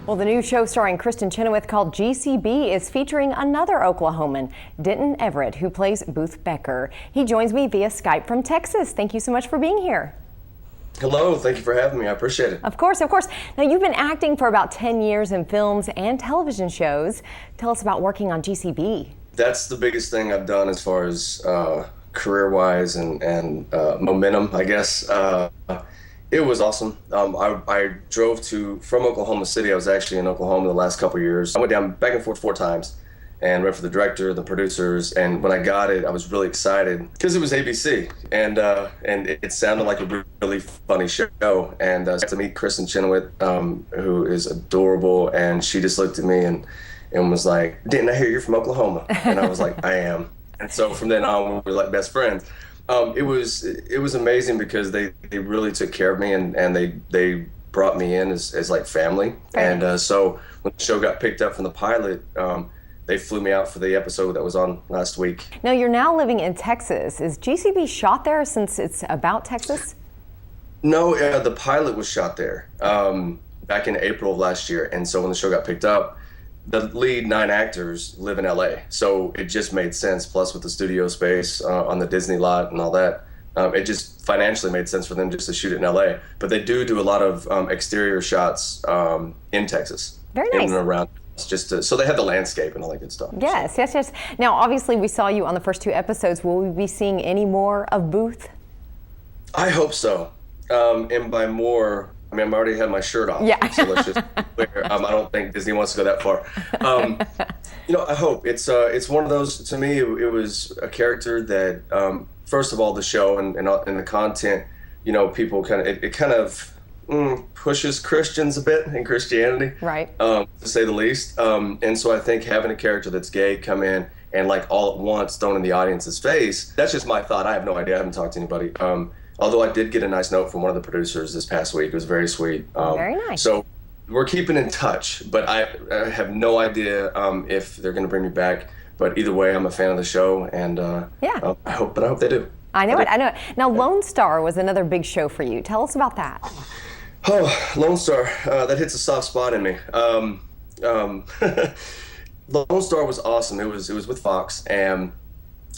Well, the new show starring Kristin Chenoweth called GCB is featuring another Oklahoman, Denton Everett, who plays Booth Becker. He joins me via Skype from Texas. Thank you so much for being here. Hello, thank you for having me. I appreciate it. Of course, of course. Now, you've been acting for about 10 years in films and television shows. Tell us about working on GCB. That's the biggest thing I've done as far as career-wise and momentum, I guess. It was awesome. I drove from Oklahoma City. I was actually in Oklahoma the last couple of years. I went down back and forth 4 times and read for the director, the producers, and when I got it, I was really excited because it was ABC, and it sounded like a really funny show. And to meet Kristin Chenoweth, who is adorable, and she just looked at me and was like, "Didn't I hear you're from Oklahoma?" And I was like, "I am." And so from then on, we were like best friends. It was amazing because they really took care of me, and they brought me in as like family. Right. And so when the show got picked up from the pilot, they flew me out for the episode that was on last week. Now, you're now living in Texas. Is GCB shot there since it's about Texas? No, the pilot was shot there back in April of last year. And so when the show got picked up, the lead 9 actors live in LA. So it just made sense. Plus with the studio space on the Disney lot and all that, it just financially made sense for them just to shoot it in LA. But they do a lot of exterior shots in Texas. Very nice. In and around. So they had the landscape and all that good stuff. Yes, yes, yes. Now, obviously, we saw you on the first 2 episodes. Will we be seeing any more of Booth? I hope so. And by more, I mean, I'm already had my shirt off. Yeah. So let's just be clear. I don't think Disney wants to go that far. I hope it's one of those. To me, it was a character that, first of all, the show and the content, people kind of pushes Christians a bit in Christianity, right? To say the least. And so I think having a character that's gay come in and like all at once thrown in the audience's face, that's just my thought. I have no idea. I haven't talked to anybody. Although I did get a nice note from one of the producers this past week. It was very sweet. Very nice. So we're keeping in touch, but I have no idea if they're going to bring me back. But either way, I'm a fan of the show, and yeah. I hope they do. I know it. Now, Lone Star was another big show for you. Tell us about that. Oh, Lone Star, that hits a soft spot in me. Lone Star was awesome. It was with Fox, and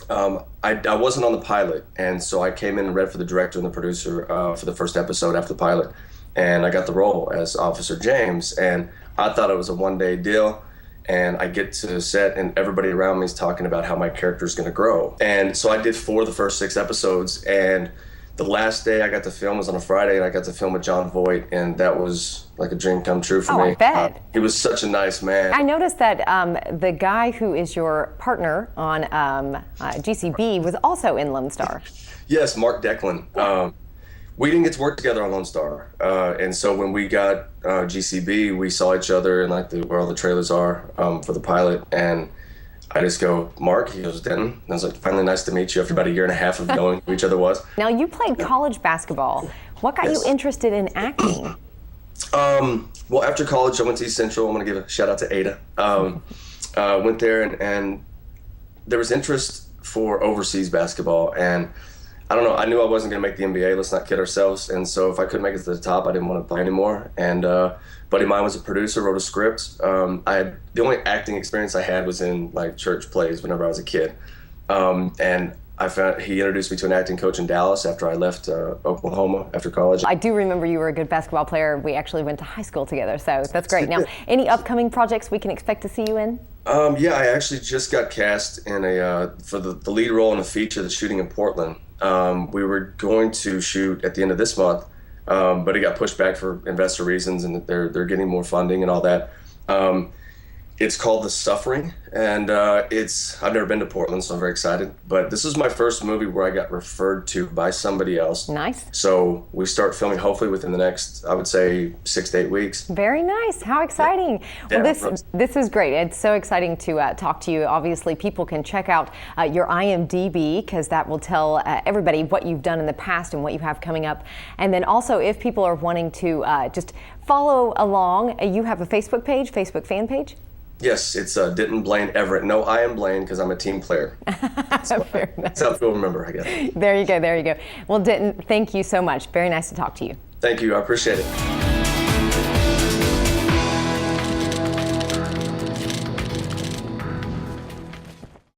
I wasn't on the pilot, and so I came in and read for the director and the producer for the first episode after the pilot, and I got the role as Officer James, and I thought it was a one-day deal, and I get to set, and everybody around me is talking about how my character is going to grow, and so I did 4 of the first 6 episodes, and the last day I got to film was on a Friday, and I got to film with Jon Voight, and that was like a dream come true for me. I bet. He was such a nice man. I noticed that the guy who is your partner on GCB was also in Lone Star. Yes, Mark Declan. We didn't get to work together on Lone Star, and so when we got GCB, we saw each other in like where all the trailers are for the pilot, and I just go, "Mark," he goes, "Denton." And I was like, "Finally, nice to meet you," after about 1.5 years of knowing who each other was. Now, you played college basketball. What got you interested in acting? Well, after college, I went to East Central. I'm going to give a shout out to Ada. Went there, and there was interest for overseas basketball. And I don't know, I knew I wasn't going to make the NBA. Let's not kid ourselves. And so if I couldn't make it to the top, I didn't want to play anymore. And buddy of mine was a producer, wrote a script. The only acting experience I had was in like church plays whenever I was a kid. And I found he introduced me to an acting coach in Dallas after I left Oklahoma after college. I do remember you were a good basketball player. We actually went to high school together, so that's great. Now, any upcoming projects we can expect to see you in? Yeah, I actually just got cast in for the lead role in a feature that's shooting in Portland. We were going to shoot at the end of this month, but it got pushed back for investor reasons, and they're getting more funding and all that. It's called The Suffering, and I've never been to Portland, so I'm very excited. But this is my first movie where I got referred to by somebody else. Nice. So we start filming hopefully within the next, I would say, 6 to 8 weeks. Very nice. How exciting. Yeah. Well, this is great. It's so exciting to talk to you. Obviously, people can check out your IMDb, because that will tell everybody what you've done in the past and what you have coming up. And then also, if people are wanting to just follow along, you have a Facebook page, Facebook fan page? Yes, it's Denton Everett. No, I am Blaine because I'm a team player. That's how people remember, I guess. There you go, there you go. Well, Denton, thank you so much. Very nice to talk to you. Thank you, I appreciate it.